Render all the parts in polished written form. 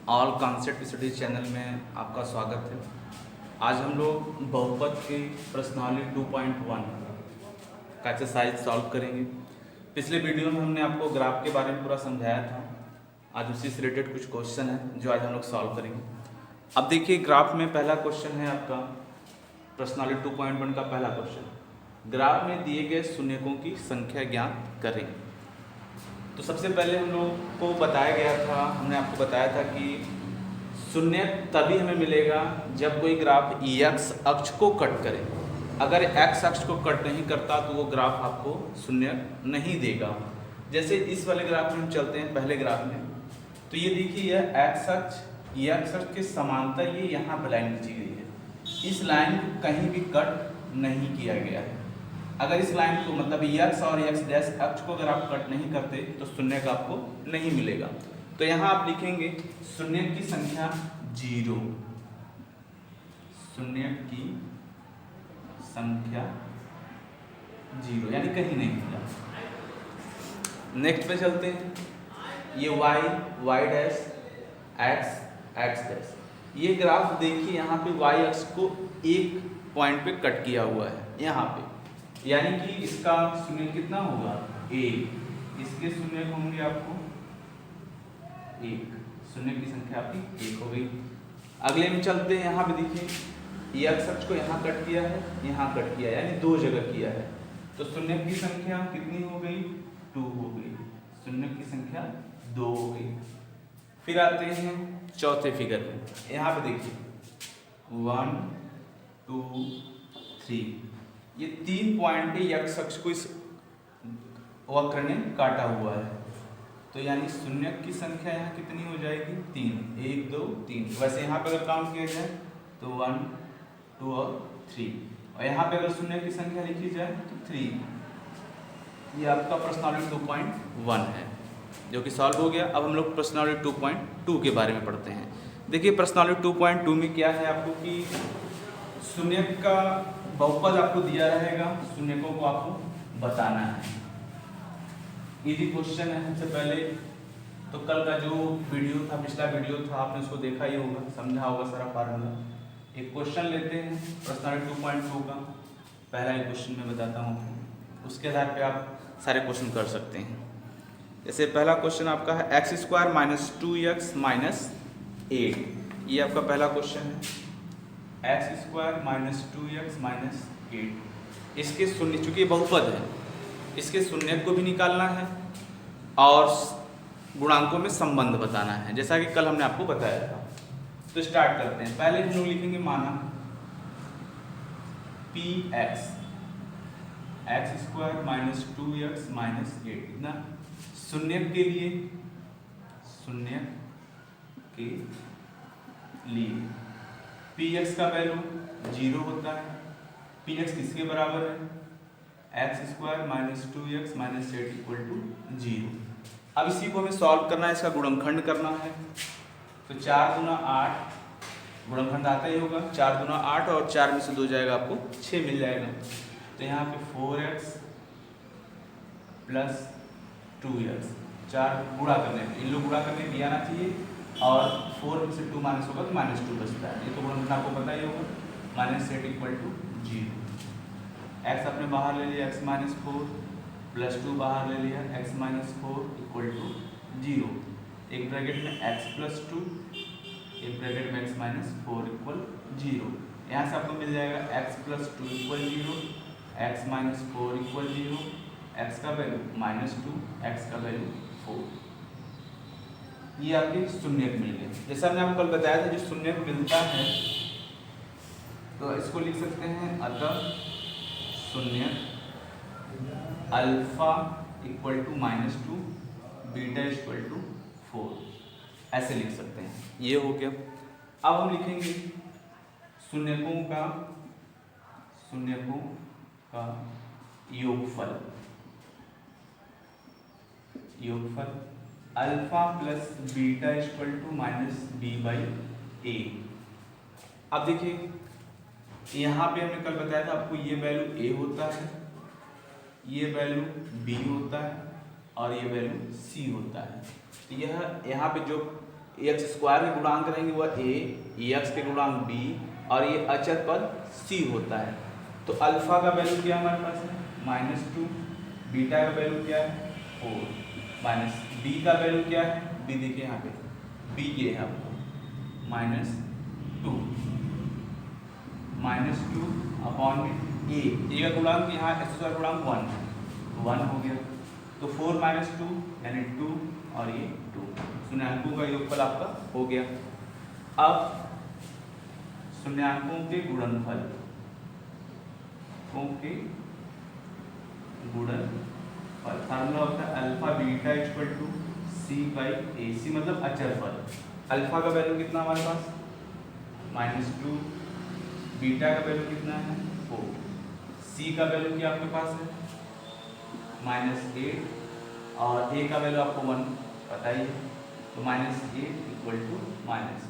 All concept studies channel में आपका स्वागत है। आज हम लोग बहुपद की प्रश्नावली 2.1 का एक्सरसाइज सॉल्व करेंगे। पिछले वीडियो में हमने आपको ग्राफ के बारे में पूरा समझाया था। आज उसी से रिलेटेड कुछ क्वेश्चन है जो आज हम लोग सॉल्व करेंगे। अब देखिए, ग्राफ में पहला क्वेश्चन है आपका प्रश्नावली 2.1 का पहला क्वेश्चन। ग्राफ में दिए गए शून्यकों की संख्या ज्ञात करें। तो सबसे पहले हम लोग को बताया गया था, हमने आपको बताया था कि शून्य तभी हमें मिलेगा जब कोई ग्राफ एक्स अक्ष को कट करे। अगर एक्स अक्ष को कट नहीं करता तो वो ग्राफ आपको शून्य नहीं देगा। जैसे इस वाले ग्राफ में हम चलते हैं, पहले ग्राफ में, तो ये देखिए यह एक्स अक्ष के समांतर ये यहाँ पर लाइन खींची गई है। इस लाइन को कहीं भी कट नहीं किया गया है। अगर इस लाइन को मतलब एक्स और एक्स डैश अक्ष को अगर आप कट नहीं करते तो शून्य का आपको नहीं मिलेगा। तो यहाँ आप लिखेंगे शून्य की संख्या 0, शून्य की संख्या 0 यानी कहीं नहीं मिला। नेक्स्ट पे चलते हैं। ये y डैश x डैश, ये ग्राफ देखिए यहाँ पे y अक्ष को एक पॉइंट पे कट किया हुआ है यहाँ पे, यानी कि इसका शून्य कितना होगा 1। इसके शून्य होंगे आपको 1, शून्य की संख्या आपकी 1 हो गई। अगले में चलते हैं। यहाँ पे देखिए एक्स अक्ष को यहाँ कट किया है, यहाँ कट किया है, यानी 2 जगह किया है। तो शून्य की संख्या कितनी हो गई 2 हो गई, शून्य की संख्या 2 हो गई। फिर आते हैं चौथे फिगर में। यहाँ पे देखिए 1 2 3, ये 3 पॉइंट है एक्स अक्ष को इस वक्र ने काटा हुआ है। तो यानी शून्य की संख्या यहाँ कितनी हो जाएगी 3, 1 2 3। वैसे यहाँ पे अगर काउंट किया जाए तो 1 2 और 3, और यहाँ पे अगर शून्य की संख्या लिखी जाए तो 3। ये आपका प्रश्नावली 2.1 है जो कि सॉल्व हो गया। अब हम लोग प्रश्नावली 2.2 के बारे में पढ़ते हैं। देखिए प्रश्नावली 2.2 में क्या है आपको कि शून्य का बहुपद आपको दिया रहेगा, शून्यकों को आपको बताना है। इजी क्वेश्चन है। सबसे पहले तो कल का जो वीडियो था, पिछला वीडियो था, आपने उसको देखा ही होगा, समझा होगा सारा फार्मूला। एक क्वेश्चन लेते हैं प्रश्नावली 2.2 का। पहला एक क्वेश्चन मैं बताता हूँ, उसके आधार पे आप सारे क्वेश्चन कर सकते हैं। जैसे पहला क्वेश्चन आपका है x² - 2x - 8। ये आपका पहला क्वेश्चन है, x² - 2x - 8। इसके शून्य, चूंकि बहुपद है, इसके शून्य को भी निकालना है और गुणांकों में संबंध बताना है, जैसा कि कल हमने आपको बताया था। तो स्टार्ट करते हैं। पहले हम लोग लिखेंगे माना px x² - 2x - 8 कितना, शून्य के लिए px का वैल्यू 0 होता है। px किसके बराबर है, x² - 2x - 8 = 0। अब इसी को हमें सॉल्व करना है, इसका गुणनखंड करना है। तो 4 दूना 8, गुणनखंड आता ही होगा, 4 दूना 8 और 4 में से 2 जाएगा आपको 6 मिल जाएगा। तो यहाँ पे 4x + 2x, 4 गुणा करने पे, इन लोग गुणा करने पे आना चाहिए, और 4 में से 2 माइनस होगा तो -2 बचता है। ये तो गुणनखंड आपको पता ही होगा, -8 = 0। x आपने बाहर ले लिया, x - 4 + 2 बाहर ले लिया, x - 4 = 0। एक ब्रैकेट में x + 2, एक ब्रैकेट में x - 4 = 0। यहाँ से आपको मिल जाएगा x + 2 = 0, x - 4 = 0, x का वैल्यू -2, x का वैल्यू 4। ये आपके शून्यक मिल गए। जैसा हमने आपको कल बताया था, जो शून्यक मिलता है तो इसको लिख सकते हैं, अतः शून्यक अल्फा = -2, बीटा = 4, ऐसे लिख सकते हैं। ये हो गया। अब हम लिखेंगे शून्यकों का योगफल अल्फा + बीटा = -b/a। अब देखिए यहाँ पे हमने कल बताया था आपको, ये वैल्यू a होता है, ये वैल्यू b होता है और ये वैल्यू c होता है। तो यह यहाँ पे जो एक्स स्क्वायर के गुणांक रहेंगे वह ए, एक्स के गुणांक बी, और ये अचर पद सी होता है। तो अल्फा का वैल्यू क्या हमारे पास है -2, बीटा का वैल्यू क्या है 4, माइनस बी का वैल्यू क्या है, बी देखिए यहाँ पे बी ये है आपको -2 अपॉन में ए का गुणांक यहाँ एक्स स्क्वायर गुणांक 1 हो गया। तो 4 - 2 यानी 2 और ये 2, शून्याङ्कों का योगफल आपका हो गया। अब शून्याङ्कों के गुणनफल फार्मूला होता है alpha beta equal to C/A, C मतलब अचर पद। अल्फा का वैल्यू कितना हमारे पास -2, बीटा का वैल्यू कितना है 4, C का वैल्यू क्या आपके पास है -8, और A का वैल्यू आपको 1 पता ही है, तो -8 इक्वल टू -8।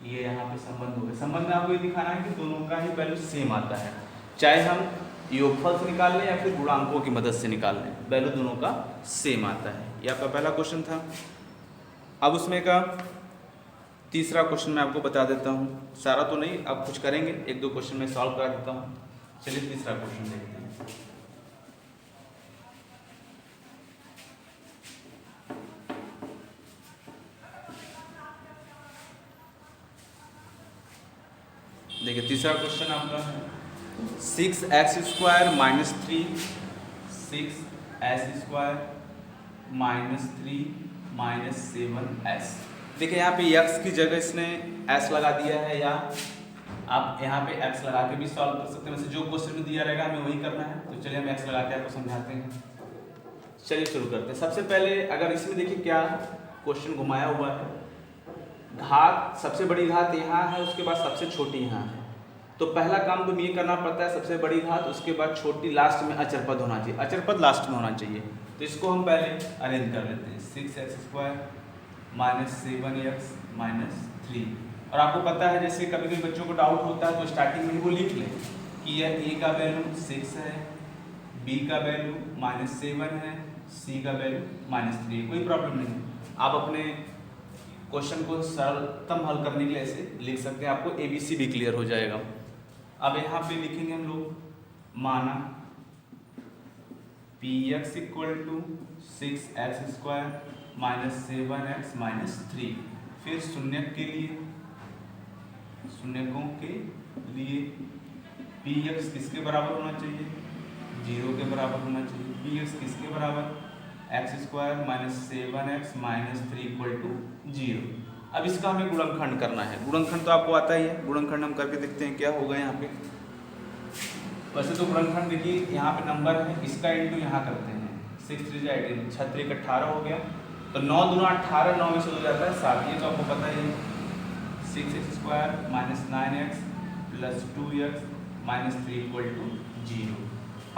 ये यहाँ पे संबंध हो गया। संबंध में आपको ये दिखाना है कि दोनों का ही वैल्यू सेम आता है, चाहे हम योगफल से निकाल लें या फिर गुणांकों की मदद से निकाल लें, वैल्यू दोनों का सेम आता है। ये आपका पहला क्वेश्चन था। अब उसमें का तीसरा क्वेश्चन मैं आपको बता देता हूँ, सारा तो नहीं, अब कुछ करेंगे, 1-2 क्वेश्चन में सॉल्व करा देता हूँ। चलिए तीसरा क्वेश्चन देखते हैं। देखिए तीसरा क्वेश्चन आपका है 6x² - 3 6s² - 3 - 7s। देखिए यहाँ पे x की जगह इसने s लगा दिया है, या आप यहाँ पे x लगा के भी सॉल्व कर सकते हैं। वैसे जो क्वेश्चन में दिया रहेगा हमें वही करना है, तो चलिए हम x लगा के आपको समझाते हैं। चलिए शुरू करते हैं। सबसे पहले अगर इसमें देखिए क्या क्वेश्चन घुमाया हुआ है, घात सबसे बड़ी घात यहाँ है, उसके बाद सबसे छोटी यहाँ है। तो पहला काम तो ये करना पड़ता है सबसे बड़ी घात, उसके बाद छोटी, लास्ट में अचर पद होना चाहिए, अचर पद लास्ट में होना चाहिए। तो इसको हम पहले अरेंज कर लेते हैं। 6x² - 7x - 3। और आपको पता है जैसे कभी कभी बच्चों को डाउट होता है तो स्टार्टिंग में ही वो लिख लें कि यह a का वैल्यू 6 है, b का वैल्यू -7 है, c का वैल्यू -3 है, कोई प्रॉब्लम नहीं। आप अपने क्वेश्चन को सरलतम हल करने के लिए ऐसे लिख सकते हैं, आपको ABC भी क्लियर हो जाएगा। अब यहाँ पे लिखेंगे हम लोग, माना Px = 6x² - 7x - 3। फिर शून्यकों के लिए Px किसके बराबर होना चाहिए, 0 के बराबर होना चाहिए। Px किसके बराबर, x² - 7x - 3 = 0। अब इसका हमें गुणनखंड करना है। गुणनखंड तो आपको आता ही है, गुणनखंड हम करके देखते हैं क्या होगा यहाँ पे। वैसे तो गुणनखंड देखिए यहाँ पे नंबर है, इसका इंटू यहाँ करते हैं, 6 3 18, 6 3 18 हो गया, तो 9 दूना 18, 9 में से हो जाता है 7, ये तो आपको पता ही है। 6x² - 9x + 2x - 3 = 0।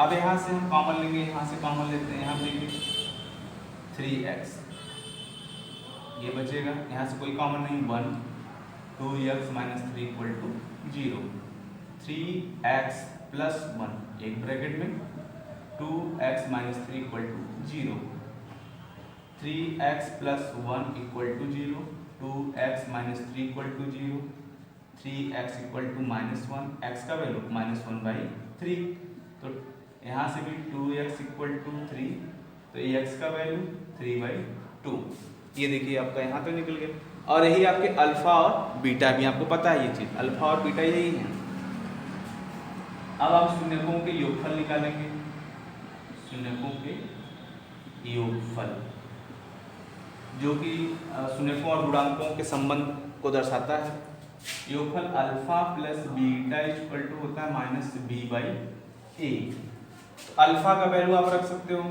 अब यहाँ से हम कॉमन लेंगे, यहाँ से कॉमन लेते हैं, यहाँ लेंगे 3x, ये बचेगा, यहाँ से कोई कॉमन नहीं, 1 2x - 3 = 0। 3x + 1 एक ब्रैकेट में, 2x - 3 = 0। 3x + 1 = 0, 2x - 3 = 0, 3x = -1, x का वैल्यू -1/3। तो यहाँ से भी 2x = 3, तो x का वैल्यू 3/2। ये देखिए आपका यहाँ तक निकल गया। और यही आपके अल्फा और बीटा भी, आपको पता है ये चीज़, अल्फा और बीटा यही है। अब आप शून्यकों के योगफल निकालेंगे, शून्यकों के योगफल जो कि शून्यकों और गुणांकों के संबंध को दर्शाता है। योगफल अल्फा + बीटा = होता है -b/a। तो अल्फा का वैल्यू आप रख सकते हो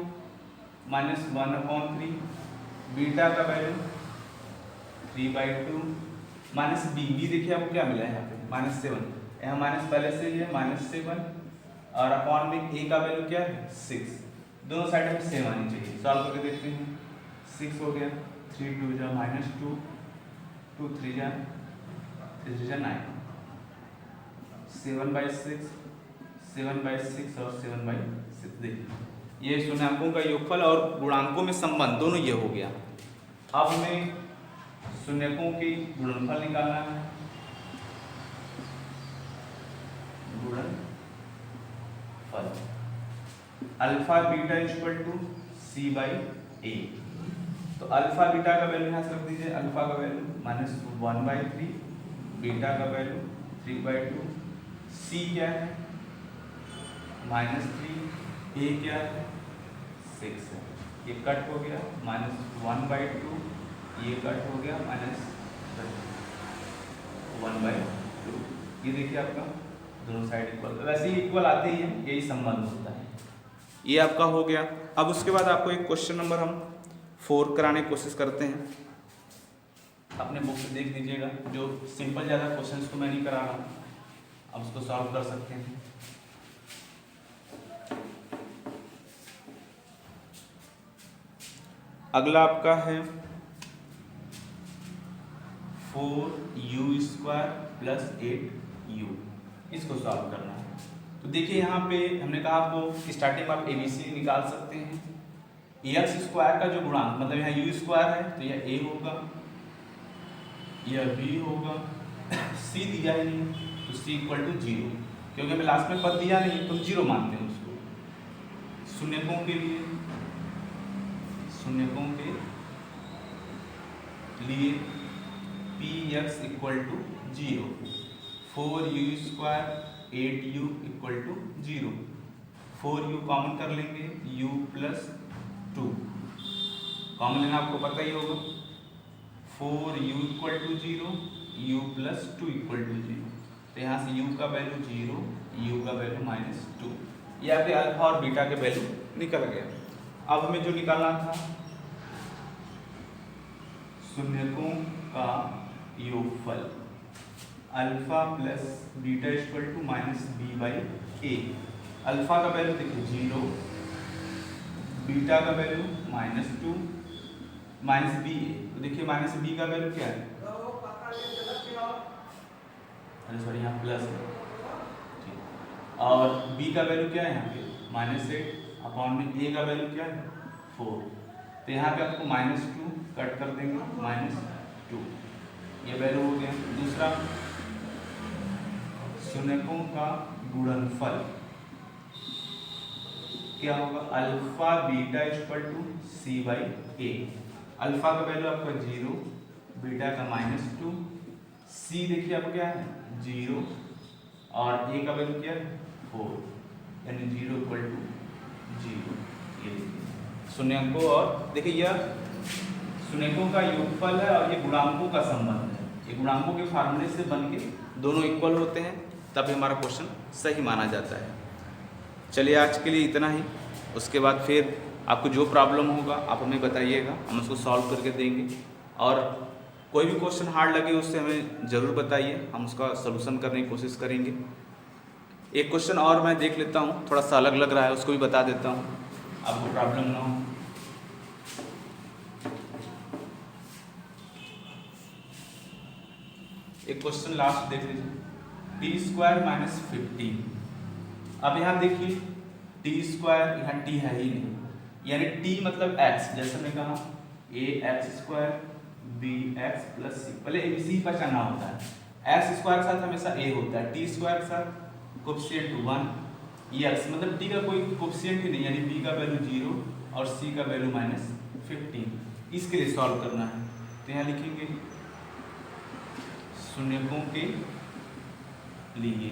-1/3, बीटा का वैल्यू 3/2, -b, b देखिए आपको क्या मिला है यहाँ पे -7, यहाँ माइनस पहले से ही है -7, और अपॉन में a का वैल्यू क्या है 6, दोनों साइड में सेम आनी चाहिए। सॉल्व करके देखते हैं, 6 हो गया, 3 2 जा -2, 2 3 जा 9, 7/6, 7/6 और 7/6। देखिए ये शून्याङ्कों का योगफल और गुणांकों में संबंध दोनों ये हो गया। अब हमें शून्यकों के गुणनफल निकालना है, गुणनफल alpha beta equal to C by A. तो अल्फा बीटा का वैल्यू यहाँ से रख दीजिए, अल्फा का वैल्यू -1/3, बीटा का वैल्यू 3/2, सी क्या है -3, ए क्या है 6 है, ये कट हो गया -1/2, ये कट हो गया -1/2। ये देखिए आपका दोनों साइड इक्वल, वैसे ही इक्वल आते ही हैं, यही संबंध होता है। ये आपका हो गया। अब उसके बाद आपको एक क्वेश्चन नंबर हम 4 कराने की कोशिश करते हैं। अपने बुक से देख लीजिएगा, जो सिंपल ज़्यादा क्वेश्चंस को मैं नहीं करा रहा हूँ, अब उसको सॉल्व कर सकते हैं। अगला आपका है 4u² + 8u, इसको सॉल्व करना है। तो देखिए यहाँ पे हमने कहा आपको स्टार्टिंग में आप ABC निकाल सकते हैं। ax² का जो गुणांक, मतलब यहाँ u² है तो यह a होगा, यह b होगा, c दिया ही नहीं तो c = 0, क्योंकि हमें लास्ट में पद दिया नहीं तो हम 0 मानते हैं उसको। शून्यकों के लिए px = 0, 4u², 8u = 0, 4u common कर लेंगे, u + 2 कॉमन लेना आपको पता ही होगा, 4u = 0, u + 2 = 0, तो यहाँ से u का वैल्यू 0, u का वैल्यू -2, ये आपके अल्फा और बीटा के वैल्यू निकल गया। अब हमें जो निकालना था शून्यकों का योगफल अल्फा + बीटा = -b/a। अल्फा का वैल्यू देखिए 0, बीटा का वैल्यू -2, -ba, तो देखिए -b का वैल्यू क्या है, अरे सॉरी यहाँ प्लस है, और b का वैल्यू क्या है यहाँ पे -8 अपॉन में a का वैल्यू क्या है 4, तो यहाँ पे आपको -2 कट कर देंगे, -2, ये वैल्यू हो गया। दूसरा शून्यकों का गुणनफल क्या होगा, अल्फा बीटा = c/a। अल्फा का वैल्यू आपका 0, बीटा का -2, c देखिए आपको क्या है 0, और a का वैल्यू क्या है 4, यानी 0 = 0। ये शून्यकों, और देखिए यह शून्यकों का योगफल है और ये गुणांकों का संबंध है। ये गुणांकों के फार्मूले से बन के दोनों इक्वल होते हैं, तब हमारा क्वेश्चन सही माना जाता है। चलिए आज के लिए इतना ही, उसके बाद फिर आपको जो प्रॉब्लम होगा आप हमें बताइएगा, हम उसको सॉल्व करके देंगे, और कोई भी क्वेश्चन हार्ड लगे उससे हमें ज़रूर बताइए, हम उसका सलूशन करने की कोशिश करेंगे। एक क्वेश्चन और मैं देख लेता हूँ, थोड़ा सा अलग लग रहा है, उसको भी बता देता हूँ, आपको प्रॉब्लम ना हो। एक क्वेश्चन लास्ट देख लीजिए, t² - 15। अब यहाँ देखिए t² यहाँ t है ही नहीं, यानी t मतलब x, जैसे मैंने कहा ax² bx + c, पहले abc पहचानना होता है। x² के साथ हमेशा a होता है, t² के साथ कोएफिशिएंट 1, ये x मतलब t का कोई कोएफिशिएंट ही नहीं, यानी b का वैल्यू 0 और c का वैल्यू -15। इसके लिए सॉल्व करना है, तो यहाँ लिखेंगे शून्यकों के लिए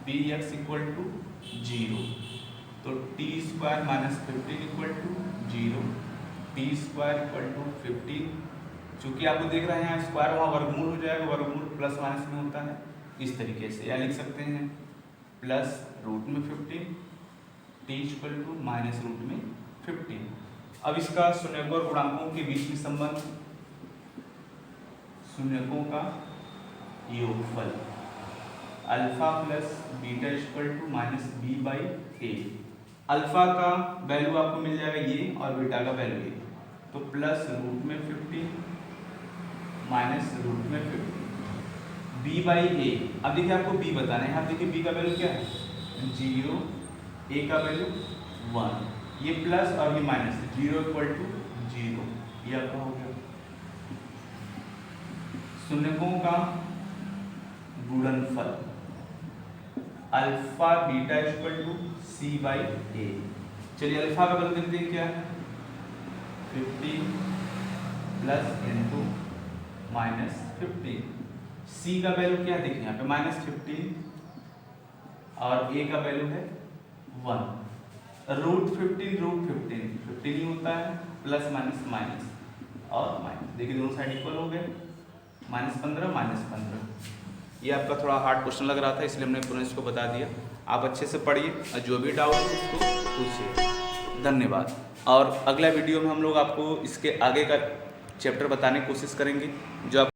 px = 0, तो t² - 15 = 0, t² = 15। चूँकि आपको देख रहे हैं यहाँ स्क्वायर, वहाँ वर्गमूल हो जाएगा, वर्गमूल प्लस माइनस में होता है, इस तरीके से या लिख सकते हैं +√15, t = -√15। अब इसका शून्यकों और गुणांकों के बीच में संबंध, शून्यकों का योगफल अल्फा + बीटा = -b/a। अल्फा का वैल्यू आपको मिल जाएगा ये, और बीटा का वैल्यू ये, तो +√15 -√15 b/a। अब देखिए आपको b बताना है, यहाँ देखिए b का वैल्यू क्या है 0, a का वैल्यू 1, ये प्लस और ये माइनस, 0 = 0, ये आपका हो गया। शून्यकों का गुणनफल alpha beta equal to C by A. चलिए अल्फा का वैल्यू देखते हैं क्या है, 15 प्लस इंटू माइनस 15। सी का वैल्यू क्या देखिए यहाँ पे -15 और ए का वैल्यू है 1। √15 √15 ही होता है, प्लस माइनस माइनस और माइनस, देखिए दोनों साइड इक्वल हो गए, -15 -15। ये आपका थोड़ा हार्ड क्वेश्चन लग रहा था इसलिए हमने पूरा इसको बता दिया। आप अच्छे से पढ़िए और जो भी डाउट है उसको पूछिए। धन्यवाद। और अगला वीडियो में हम लोग आपको इसके आगे का चैप्टर बताने की कोशिश करेंगे जो आप